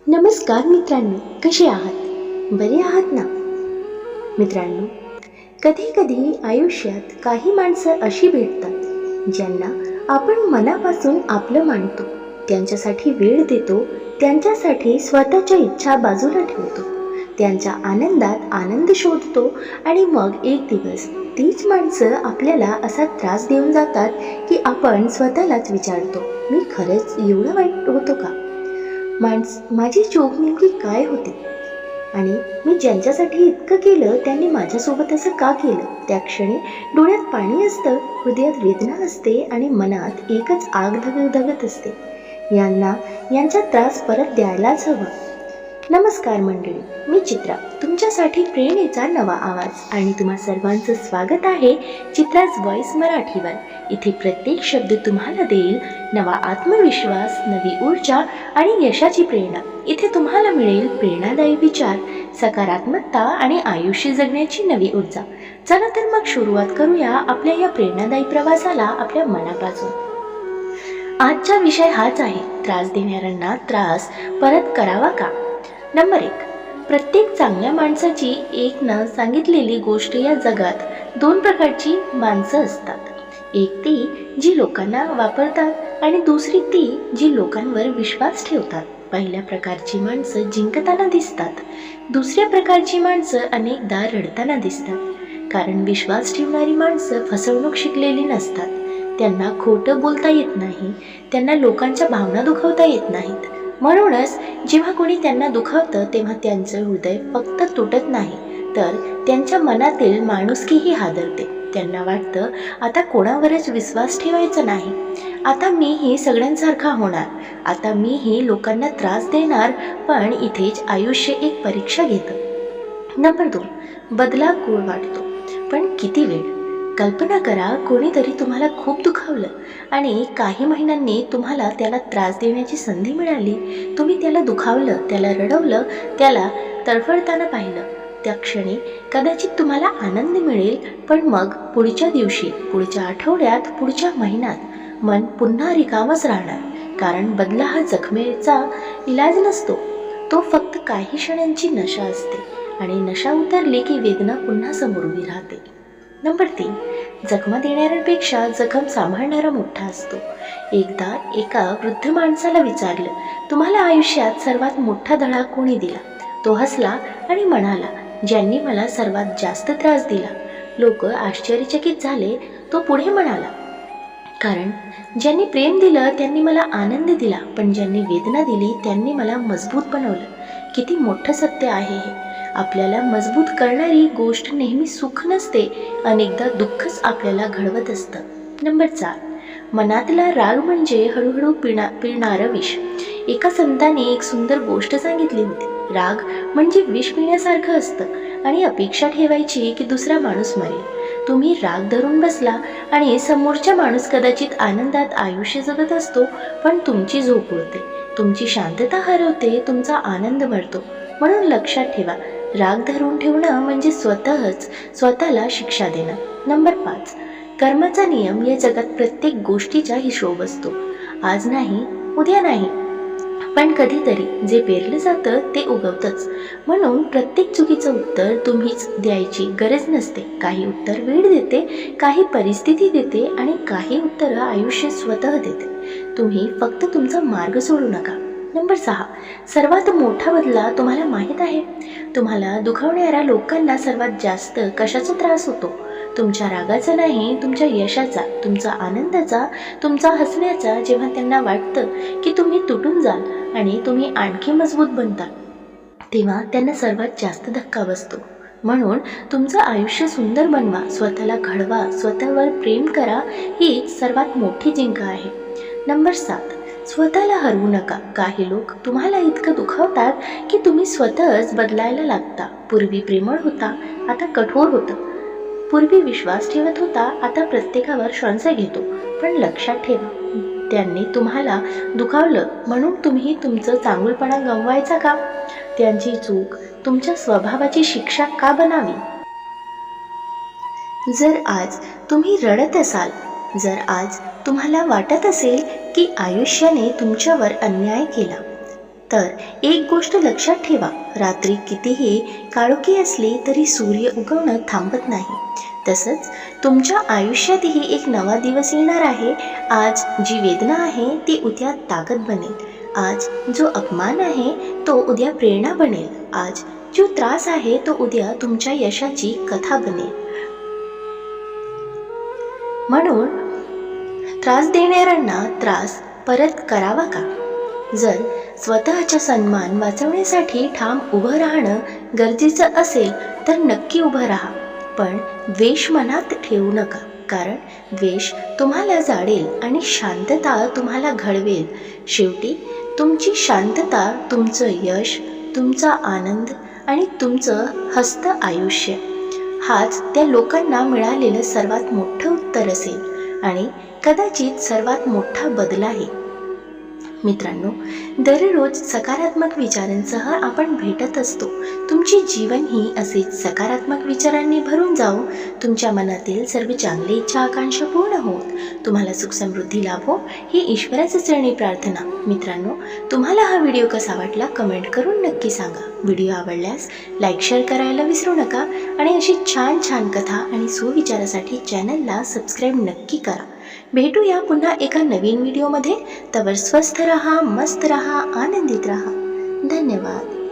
नमस्कार मित्रांनो, कसे आहात? बरे आहात ना? मित्रांनो, कधी कधी आयुष्यात काही माणसं अशी भेटतात ज्यांना आपण मनापासून आपलं मानतो, त्यांच्यासाठी वेळ देतो, त्यांच्यासाठी स्वतःच्या इच्छा बाजूला ठेवतो, त्यांच्या आनंदात आनंद शोधतो आणि मग एक दिवस तीच माणसं आपल्याला असा त्रास देऊन जातात की आपण स्वतःलाच विचारतो, मी खरंच एवढं वाईट होतो का? माझी चूक नेमकी काय होती? आणि मी ज्यांच्यासाठी इतकं केलं त्यांनी माझ्यासोबत असं का केलं? त्या क्षणी डोळ्यात पाणी असतं, हृदयात वेदना असते आणि मनात एकच आग धगधगत असते, यांचा त्रास परत द्यायलाच हवा. नमस्कार मंडळी, मी चित्रा, तुमच्यासाठी प्रेरणेचा नवा आवाज आणि तुम्हा सर्वांचं स्वागत आहे चित्राज व्हॉइस मराठीवर. इथे प्रत्येक शब्द तुम्हाला देईल नवा आत्मविश्वास, नवी ऊर्जा आणि यशाची प्रेरणा. इथे तुम्हाला मिळेल प्रेरणादायी विचार, सकारात्मकता आणि आयुष्य जगण्याची नवी ऊर्जा. चला तर मग सुरुवात करूया आपल्या या प्रेरणादायी प्रवासाला आपल्या मनापासून. आजचा विषय हाच आहे, त्रास देणाऱ्यांना त्रास परत करावा का? नंबर 1. प्रत्येक चांगल्या माणसाची एक न सांगितलेली गोष्ट. या जगात 2 प्रकारची माणसं असतात. एक ती जी लोकांना वापरतात आणि दुसरी ती जी लोकांवर विश्वास ठेवतात. पहिल्या प्रकारची माणसं जिंकताना दिसतात, दुसऱ्या प्रकारची माणसं अनेकदा रडताना दिसतात. कारण विश्वास ठेवणारी माणसं फसवणूक शिकलेली नसतात, त्यांना खोटं बोलता येत नाही, त्यांना लोकांच्या भावना दुखावता येत नाहीत. म्हणूनच जेव्हा कोणी त्यांना दुखावतं तेव्हा त्यांचं हृदय फक्त तुटत नाही तर त्यांच्या मनातील माणुसकीही हादरते. त्यांना वाटतं आता कोणावरच विश्वास ठेवायचा नाही, आता मीही सगळ्यांसारखा होणार, आता मीही लोकांना त्रास देणार. पण इथेच आयुष्य एक परीक्षा घेतं. नंबर 2. बदला गोड वाटतो पण किती वेळ? कल्पना करा, कोणीतरी तुम्हाला खूप दुखावलं आणि काही महिन्यांनी तुम्हाला त्याला त्रास देण्याची संधी मिळाली. तुम्ही त्याला दुखावलं, त्याला रडवलं, त्याला तडफडताना पाहिलं. त्या क्षणी कदाचित तुम्हाला आनंद मिळेल, पण मग पुढच्या दिवशी, पुढच्या आठवड्यात, पुढच्या महिन्यात मन पुन्हा रिकामच राहणार. कारण बदला हा जखमेचा इलाज नसतो, तो फक्त काही क्षणांची नशा असते आणि नशा उतरली की वेदना पुन्हा समोर उभी राहते. नंबर 3. जखमा देणाऱ्यांपेक्षा जखम सांभाळणारा मोठा असतो. एकदा एका वृद्ध माणसाला विचारलं, तुम्हाला आयुष्यात सर्वात मोठा धडा कोणी दिला? तो हसला आणि म्हणाला, ज्यांनी मला सर्वात जास्त त्रास दिला. लोक आश्चर्यचकित झाले. तो पुढे म्हणाला, कारण ज्यांनी प्रेम दिलं त्यांनी मला आनंद दिला, पण ज्यांनी वेदना दिली त्यांनी मला मजबूत बनवलं. किती मोठं सत्य आहे हे. आपल्याला मजबूत करणारी गोष्ट नेहमी सुख नसते, अनेकदा दुःखच आपल्याला घडवत असतं. नंबर 4. मनातला राग म्हणजे हळूहळू पिळणारं विष. एका संताने एक सुंदर गोष्ट सांगितली होती. राग म्हणजे विष पिण्यासारखं असतं आणि अपेक्षा ठेवायची की दुसरा माणूस मरेल. तुम्ही राग धरून बसला आणि समोरचा माणूस कदाचित आनंदात आयुष्य जगत असतो, पण तुमची झोप उडते, तुमची शांतता हरवते, तुमचा आनंद मरतो. म्हणून लक्षात ठेवा, राग धरून ठेवणं म्हणजे स्वतःला शिक्षा देणं. नंबर 5. कर्माचा नियम. या जगात प्रत्येक गोष्टीचा हिशोब असतो. आज नाही, उद्या नाही, पण कधीतरी जे पेरलं जातं ते उगवतंच. म्हणून प्रत्येक चुकीचं उत्तर तुम्हीच द्यायची गरज नसते. काही उत्तर वेळ देते, काही परिस्थिती देते आणि काही उत्तरं आयुष्य स्वतः देते. तुम्ही फक्त तुमचा मार्ग सोडू नका. नंबर 6. सर्वात मोठा बदला तुम्हाला माहीत आहे? तुम्हाला दुखावणाऱ्या लोकांना सर्वात जास्त कशाचा त्रास होतो? तुमच्या रागाचा नाही, तुमच्या यशाचा, तुमचा आनंदाचा, तुमचा हसण्याचा. जेव्हा त्यांना वाटतं की तुम्ही तुटून जाल आणि तुम्ही आणखी मजबूत बनता, तेव्हा त्यांना सर्वात जास्त धक्का बसतो. म्हणून तुमचं आयुष्य सुंदर बनवा, स्वतःला घडवा, स्वतःवर प्रेम करा. ही सर्वात मोठी जिंका आहे. नंबर 7. स्वतःला हरवू नका. काही लोक तुम्हाला इतकं दुखावतात की तुम्ही स्वतःच बदलायला लागता. पूर्वी प्रेमळ होता, आता कठोर होतं. पूर्वी विश्वास ठेवत होता, आता प्रत्येकावर संशय घेतो. पण लक्षात ठेवा, त्यांनी तुम्हाला दुखावलं म्हणून तुम्ही तुमचं चांगुलपणा गमवायचा का? त्यांची चूक तुमच्या स्वभावाची शिक्षा का बनावी? जर आज तुम्ही रडत असाल, जर आज तुम्हाला वाटत असेल की आयुष्याने तुमच्यावर अन्याय केला, तर एक गोष्ट लक्षात ठेवा, रात्री कितीही काळोखी असली तरी सूर्य उगवणं थांबत नाही. तसंच तुमच्या आयुष्यातही एक नवा दिवस येणार आहे. आज जी वेदना आहे ती उद्या ताकद बनेल. आज जो अपमान आहे तो उद्या प्रेरणा बनेल. आज जो त्रास आहे तो उद्या तुमच्या यशाची कथा बनेल. म्हणून त्रास देणाऱ्यांना त्रास परत करावा का? जर स्वतःचा सन्मान वाचवण्यासाठी ठाम उभं राहणं गरजेचं असेल तर नक्की उभं राहा, पण द्वेष मनात ठेवू नका, कारण द्वेष तुम्हाला जाडेल आणि शांतता तुम्हाला घडवेल. शेवटी तुमची शांतता तुमचं यश, तुमचा आनंद आणि तुमचं हस्त आयुष्य हाच त्या लोकांना मिळालेलं सर्वात मोठं उत्तर असेल आणि कदाचित सर्वात मोठा बदल आहे. मित्रांनो, दररोज सकारात्मक विचारांसह आपण भेटत असतो. तुमचे जीवन ही असेच सकारात्मक विचारांनी भरून जाऊ. तुमच्या मनातील सर्व चांगली इच्छा आकांक्षा पूर्ण होत तुम्हाला सुख समृद्धी लाभो ही ईश्वराच्या चरणी प्रार्थना. मित्रांनो, तुम्हाला हा व्हिडिओ कसा वाटला कमेंट करून नक्की सांगा. व्हिडिओ आवडल्यास लाईक शेअर करायला विसरू नका आणि अशी छान छान कथा आणि सुविचारासाठी चॅनलला सबस्क्राईब नक्की करा. भेटूया पुन्हा एका नवीन व्हिडिओमध्ये. तवर स्वस्थ रहा, मस्त रहा, आनंदित रहा. धन्यवाद.